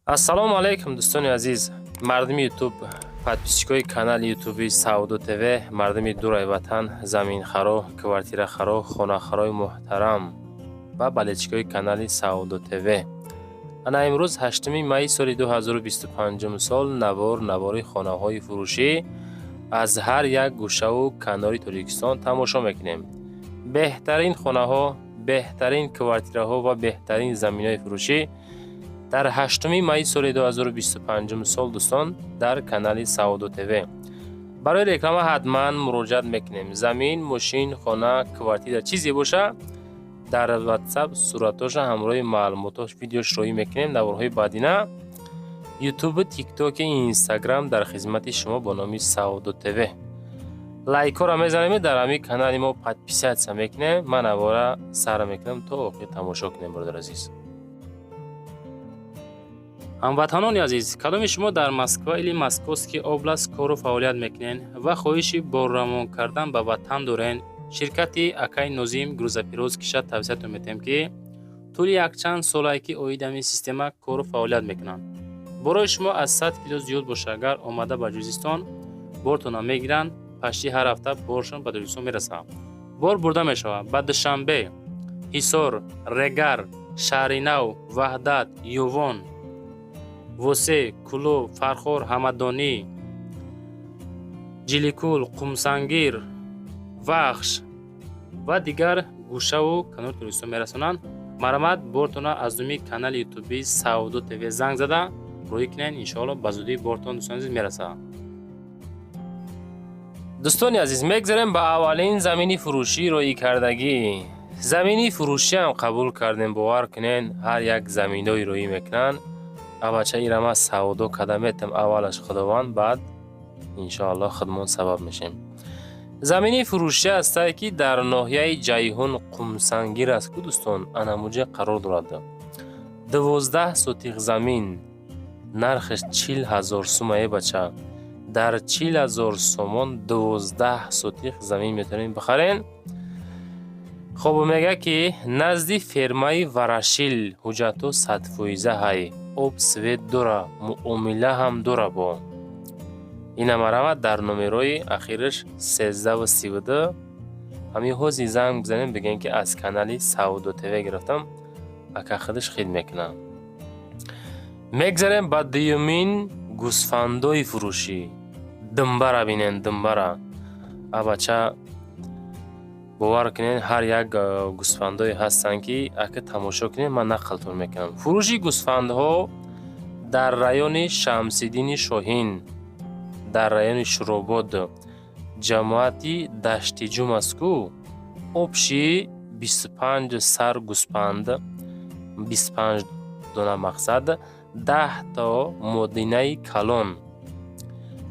ассалому алайкум дӯстони азиз, мардуми ютуб, подписчикои канали ютуби Саудо ТВ, мардуми дурай ватан, заминхаро, квартирахаро, хонахарои муҳтарам ва балечикои канали Саудо ТВ. ана имрӯз 8 майи соли 2025 сол навори хонаҳои фурӯшӣ аз ҳар як гӯшаву канори Тоҷикистон тамошо мекунем. беҳтарин хонаҳо, беҳтарин квартираҳо ва беҳтарин заминҳои фурӯшӣ дар 8 майи соли 2025 сол дӯстон дар канали Саудо ТВ. барои реклама ҳатман муроҷиат мекунем. Замин, мошин, хона, квартира чизе боша, дар WhatsApp суратоша ҳамроҳи маълумотош видеош роӣ мекунем. наворҳои баъдина YouTube, TikTok, Instagram дар хизмати шумо бо номи Саудо ТВ. лайкора мезанем, дар ҳамин канали мо подписатсия мекунем. ман аввора сар мекунам то охир тамошо кунем. бародари азиз, ҳамватанони азиз, кадоми шумо дар Москва или Московский област кору фаъолият мекунед ва хоҳиши боррамон кардан ба ватан дорен, ширкати Акай Нозим грузопирёз киша тавсиятон метем ки тӯли якчанд солае ки оид ҳамин система кору фаъолият мекунанд. борои шумо аз 100 кило зиёд боша, агар омада ба Ҷузистон бортона мегиранд, пашти ҳар ҳафта боршон ба Тоҷикистон мерасад. бор бурда мешавад ба Душанбе, Ҳисор, Регар, Шаҳри Нав, Ваҳдат, Ювон, Восе, Кулу, Фархор, Ҳамадонӣ, Ҷиликул, Қумсангир, Вахш ва дигар гӯшаву канори Тоҷикистон мерасонанд. марамат бортона аз думи канали ютуби Саудо ТВ занг зада роӣ кунед. иншоалло ба зудӣ бортон дӯстони азиз мерасад. дӯстони азиз, мегзарем ба аввалин замини фурӯшӣ роӣ кардагӣ. замини фурӯшиам қабул кардем. бовар кунед, ҳар як заминои роӣ мекунанд. аввача ирама савдо када метам, аввалаш худованд, баъд иншоалло худмон сабаб мешем. замини фурӯшӣ ҳастае ки дар ноҳияи ҷайҳун Қумсангир аст ку дӯстон анамуҷа қарор дорад. 12 сотиқ замин нархаш 40,000 сум бача. дар 40,000 сомон 12 сотиқ замин метавонед бихарен. хоб мега ки назди фермаи Варашил ҳуҷҷату 100% ҳай, об свет дора, муомила ҳам дора. бо ина марамат дар номерои ахираш 13 ва 32 ҳамин ҳози занг бизанем, бигем ки аз канали Саудо ТВ гирифтам, ака худаш хид мекунам. мегзарем ба дуюмин гӯсфандои фурӯшӣ. дымбара бинен, дымбара абача бовар кунед, ҳар як гӯсфандое ҳастанд ки ака тамошо кунед, ман нақлтон мекунам. фурӯши гӯсфандҳо дар райони Шамсиддини Шоҳин, дар райони Шуробод, ҷамоати Дашти Ҷум аст ку. обши 25 сар гӯспанд, 25 дона мақсад, 10 то модинаи калон,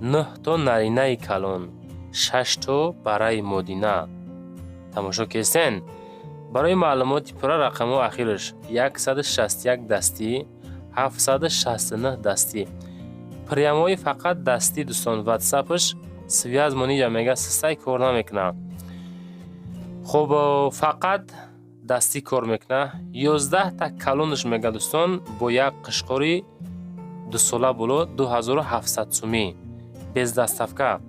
9 то наринаи калон, 6 то бараи модина. тамошо кестен. барои маълумоти пурра рақамо ахираш 161 дастӣ, 769 дастӣ. приямои фақат дастӣ дӯстон. ватсапаш связ мониҷа мега систай кор намекуна. хоб фақат дастӣ кор мекуна. 11 та калонаш мега дӯстон, бо як қишқори 2 сола боло 2700 сумӣ без даставка.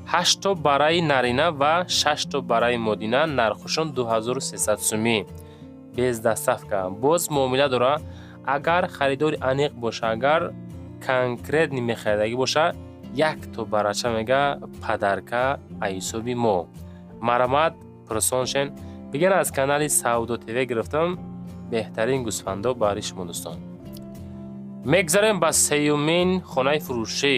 8 то бараи нарина ва 6 то бараи модина, нархушон 2300 сумӣ без даставка. боз муомила дора. агар харидори аниқ боша, агар конкретни мехаридагӣ боша, 1 то барача мега падарка айсоби мо. марамат пурсоншен, биган аз канали Саудо ТВ гирифтам. беҳтарин гӯсфандо бари шумо дӯстон. мегзарем ба сеюмин хонаи фурӯшӣ.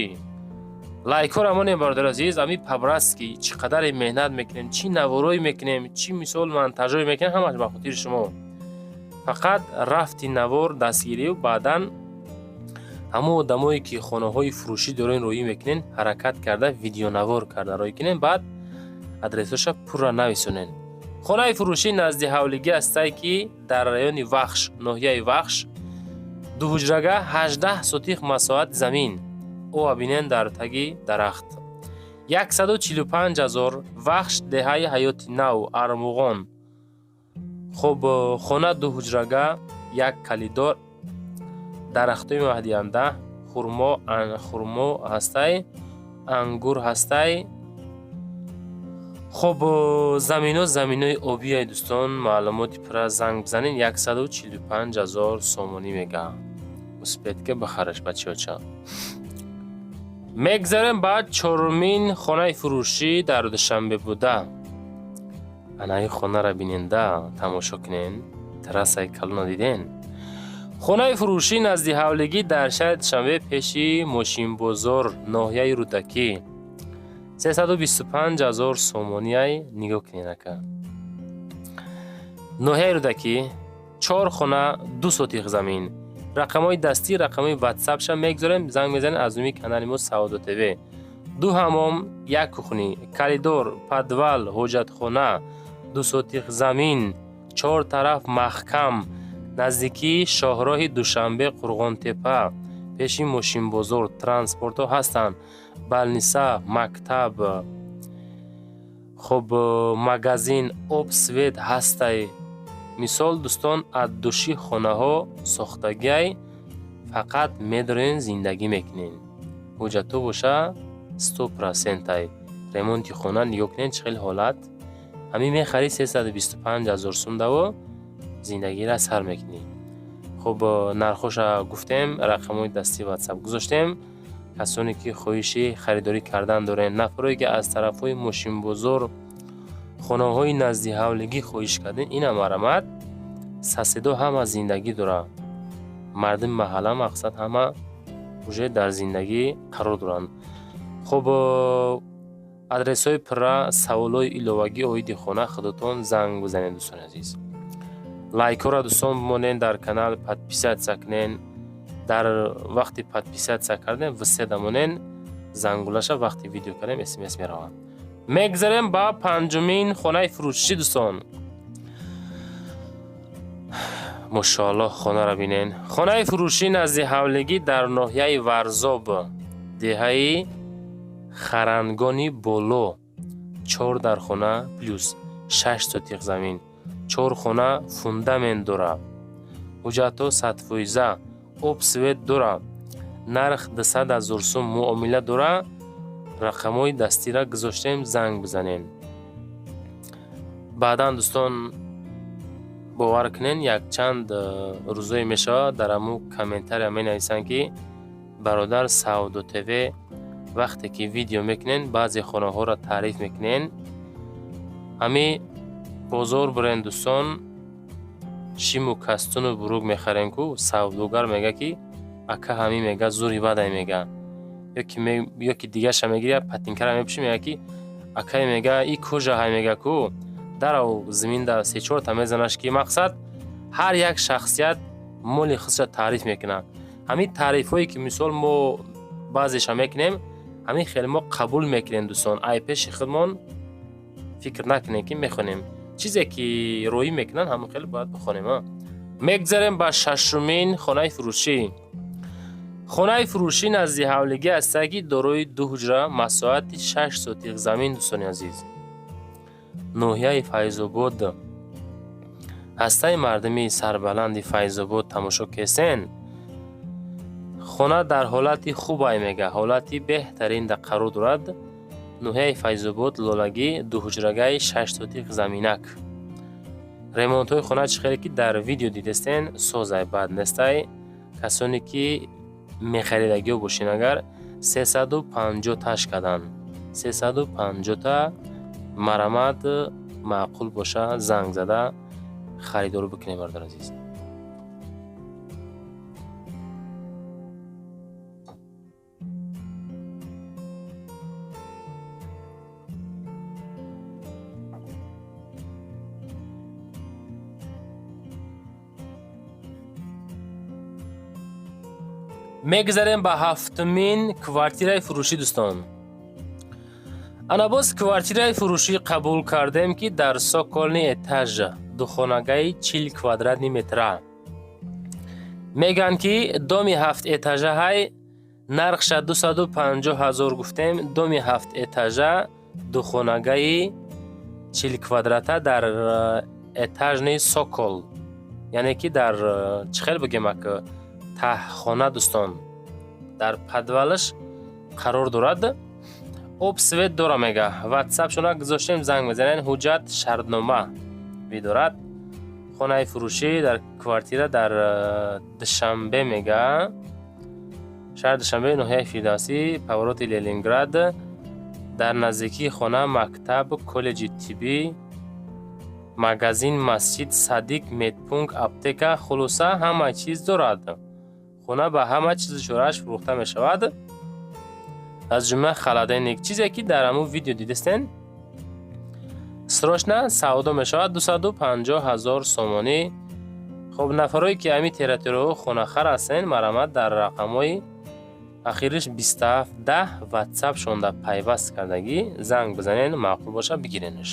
лайкора монем бародари азиз, ами пабраски чӣ қадаре меҳнат мекунем, чӣ наворое мекунем, чӣ мисол монтажое мекунем, ҳамаш ба хотири шумо. фақат рафти навор дастгирию, баъдан ҳамо одамое ки хонаҳои фурӯшӣ дорен роӣ мекунен, ҳаракат карда видеонавор карда роӣ кунен, баъд адресоша пурра нависонен. хонаи фурӯшӣ назди ҳавлигӣ ҳастае ки дар райони Вахш, ноҳияи Вахш, дуҳуҷрага 18 сотиқ масоҳат замин. ова бинен дар таги дарахт. 145,000 Вахш, деҳаи Ҳаёти Нав, Армуғон. хоб хона дуҳуҷрага, як калидор, дарахтои маҳдиянда, хурмо ҳастай, ангур ҳастай. хуб заминои обияй дӯстон, маълумоти пурра занг бизанин. 145,000 сомонӣ мега. успед ки бахараш бачаҳоча. мегзарем ба чорумин хонаи фурӯшӣ дар Душанбе буда. анаи хонара биненда тамошо кунен. террасаи калона диден. хонаи фурӯшӣ назди ҳавлигӣ дар шаҳри Душанбе пеши Мошинбозор, ноҳияи Рӯдакӣ. 325,000 сомонияй нигоҳ кунен ака. ноҳияи Рӯдакӣ 4 хона 2 сотих замин. рақамҳои дастӣ, рақамҳои ватсапша мегзорем. занг мезанед аз умми канали мо Саодо ТВ. 2 ҳаммом, 1 кухни, коридор, подвал, ҳоҷатхона, 2 сотих замин, 4 тараф маҳкам, наздикии шоҳроҳи Душанбе, Қурғонтепа, пеши Мошинбозор. транспортҳо ҳастанд. балниса, мактаб, хуб магазин, об, свет ҳастай. мисол дӯстон, аддуши хонаҳо сохтагиай фақат медорен зиндагӣ мекунен. ҳуҷҷатҳо боша 100%ай. ремонти хона нигоҳ кунен чӣ хел ҳолат. ҳамин мехари 325,000 сум даво зиндагиро сар мекунӣ. хуб нархоша гуфтем, рақамҳои дастӣ ватсап гузоштем. касоне ки хоҳиши харидорӣ кардан дорен, нафаре ки аз тарафҳои Мошинбозор, хонаҳои назди ҳавлигӣ хоҳиш карден, ина марамад саседо ҳама зиндагӣ дора. мардуми маҳалла мақсад ҳама уже дар зиндагӣ қарор доранд. хуб адресҳои пурра, саволҳои иловагӣ оиди хона худотон занг бизанед дӯстони азиз. лайкҳоро дӯстон бимонен, дар канал подписатсия кунен. дар вақти подписатсия кардем висе дамонен, зангулаша вақти видео кардем смс меравад. мегзарем ба панҷумин хонаи фурӯшӣ дӯстон. мошоаллоҳ хонара бинен. хонаи фурӯшӣ назди ҳавлигӣ дар ноҳияи Варзоб, деҳаи Харангони боло. 4 дархона плюс 6 сотих замин. 4 хона фундамент дора. ҳуҷҷатҳо сатфоиза, об, свет дора. нарх 200,000 сум муомила дора. рақамҳои дастира гузоштем, занг бизанен. баъдан дӯстон бовар кунен, якчанд рӯзое мешавад дар аму комментария менависанд ки бародар Саодо ТВ вақте ки видео мекунен баъзе хонаҳоро таъриф мекунен. ҳами бозор бурен дӯстон, шиму кастуну буруг мехарем ку савдогар мега ки ака ҳамин мега зури вадай мега. ёки дигаша мегиря патинкара мепуши мега ки акай мега и кӯжа ҳай мега ку дарав зиминда 3-4 та мезанаш ки мақсад ҳар як шахсият моли худша таъриф мекунад. ҳамин таърифҳое ки мисол мо баъзеша мекунем, ҳамин хеле мо қабул мекунем дӯстон. ай пеши худмон фикр накунем ки мехонем. чизе ки роӣ мекунанд ҳамон хеле бояд бихонем. мегзарем ба шашумин хонаи фурӯшӣ. хонаи фурӯшӣ назди ҳавлигӣ ҳастае ки дорои 2 ҳуҷра, масоҳати 6 сотих замин дӯстони азиз. ноҳияи Файзобод. ҳастаи мардуми сарбаланди Файзобод тамошо кесен. хона дар ҳолати хубай мега, ҳолати беҳтаринда қарор дорад. ноҳияи Файзобод, Лолагӣ, 2 ҳуҷрагай 6 сотих заминак. ремонтҳои хона чӣ хеле ки дар видео дидестен, созай бад нестай. касоне ки мехаридагиҳо бошен агар 350 таш кадан. 350 та марамад маъқул боша, занг зада харидор бикунем бародар азиз. мегзарем ба ҳафтумин квартираи фурӯшӣ дӯстон. анабоз квартираи фурӯшӣ қабул кардем ки дар соколни этаж, духонагаи 40 квадратни метра. меган ки доми 7 этажаҳай нархша 250,000 гуфтем. доми 7 этажа духонагаи 40 квадрата дар этажни сокол, яъне ки дар чӣ хел бигем ака таҳхона дӯстон дар подвалаш қарор дорад. об свет дора мега. ватсапшона гузоштем, занг мезанен. ҳуҷҷат шартнома видорад. хонаи фурӯшӣ дар квартира дар душанбе мега. шаҳри Душанбе, ноҳияи Фирдавсӣ, повороти Ленинград. дар наздикии хона мактаб, коллеҷи тиббӣ, магазин, масҷид, садик, медпункт, аптека, хулоса ҳама чиз дорад. хона ба ҳама чизи чорааш фурӯхта мешавад. аз ҷумла холодильник, чизе ки дар ҳамун видео дидастен. срочна савдо мешавад 250 000 сомонӣ. хоб нафарое ки ҳамин территорияҳо хонахар ҳастен, марамат дар рақамҳои ахириш 2710 ватсап шонда пайваст кардагӣ занг бизанен, маъқул боша бигиренаш.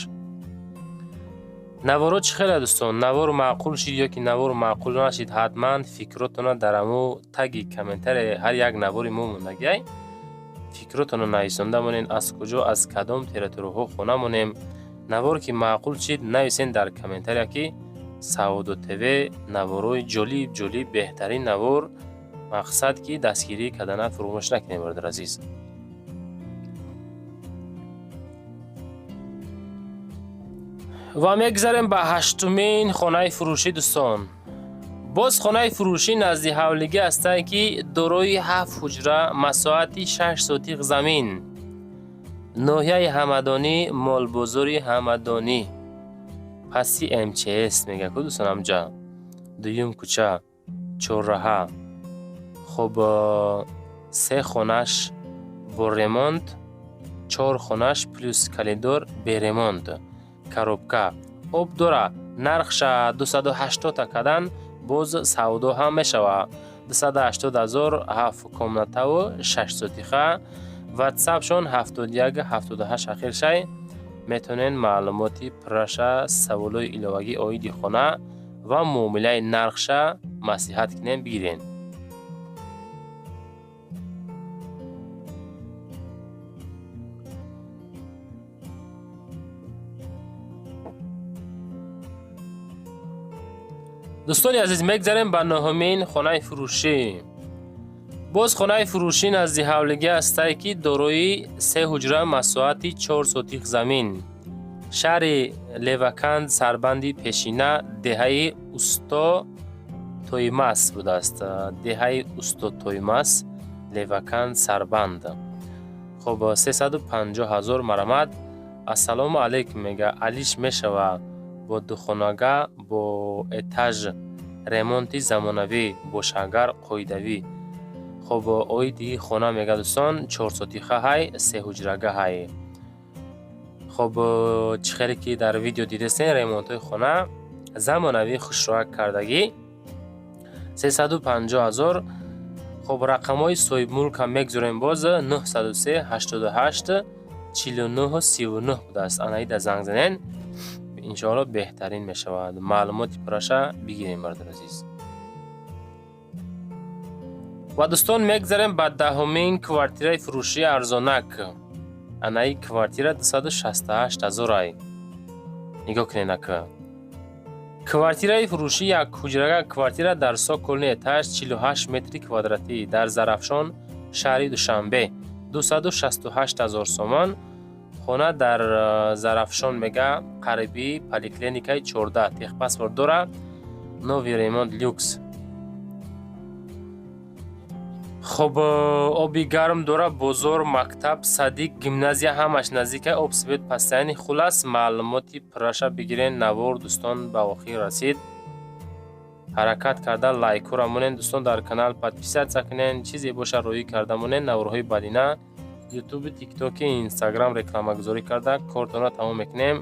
наворо чӣ хеле дӯстон, навор маъқул шид ё ки навор маъқул нашид, ҳатман фикротона дар ҳамун таги комментария ҳар як навори мо мондагиай фикротона нависонда монен, аз куҷо, аз кадом территорияҳо хона монем. навор ки маъқул шид нависен дар комментария ки Саудо ТВ наворои ҷолиб ҷолиб беҳтарин навор, мақсад ки дастгирӣ кардана фурӯмӯш накунем бародар азиз. ва мегзарем ба ҳаштумин хонаи фурӯшӣ дӯстон. боз хонаи фурӯшӣ назди ҳавлигӣ ҳастае ки дорои 7 ҳуҷра, масоҳати 6 сотиқ замин, ноҳияи ҳамадонӣ, молбозори ҳамадонӣ, паси МЧС мега ку дӯстон ҳамҷа, дуюм кӯча, чорраҳа. хоб 3 хонаш бо ремонт, 4 хонаш плюс калидор беремонт, коробка, об дора. нархша 280 кадан боз савдо ҳам мешава. 280 000 7 комнатаву 6 сотиха. ватсапшон 71 78 ахиршай. метонен маълумоти пураша, саволои иловагӣ оиди хона ва муомилаи нархша маслиҳат кинен, бигирен. дӯстони азиз, мегзарем ба ноҳумин хонаи фурӯшӣ. боз хонаи фурӯшӣ назди ҳавлигӣ ҳастае ки дорои 3 ҳуҷра, масоҳати 4 сотиқ замин, шаҳри Леваканд, сарбанди Пешина, деҳаи Усто Тоймас будааст. деҳаи Усто Тоймас, Леваканд, Сарбанд. хоб 350 000 марамат. ассалому алайкум мега. алиш мешава бо духонага, бо этаж, ремонти замонавӣ, бо шагар қоидавӣ. хоб оиди хона мега дӯстон 4 сотиха ҳай, 3 ҳуҷрага ҳай. хоб чӣ хеле ки дар видео дидастен, ремонтҳои хона замонавӣ, хушроак кардагӣ 350 000. хоб рақамҳои соҳибмулка мегзорем боз 903 88 49 39 будааст. анаида занг занен, иншоалло беҳтарин мешавад. маълумоти пураша бигирем бародар азиз. ва дӯстон мегзарем ба 10-умин квартираи фурӯшии арзонак. анаи квартира 268 000 ай. нигоҳ кунед ака. квартираи фурӯшӣ як ҳуҷрага квартира дар Соколни этаж 48 метри квадратӣ дар Зарафшон, шаҳри Душанбе, 268 000 сомон. хона дар Зарафшон мега, қариби поликлиникаи 14, техпаспорт дора, нови ремонт люкс. хоб оби гарм дора, бозор, мактаб, садик, гимназия ҳамаш наздикаи обсвет пастайни. хулас маълумоти пураша бигирен. навор дӯстон ба охир расид. ҳаракат карда лайкура монен дӯстон, дар канал подписатсия кунен, чизе боша роӣ карда монен. наворҳои бадина ютуби, тиктоки, инстаграм рекламагузорӣ карда кортона тамом мекунем.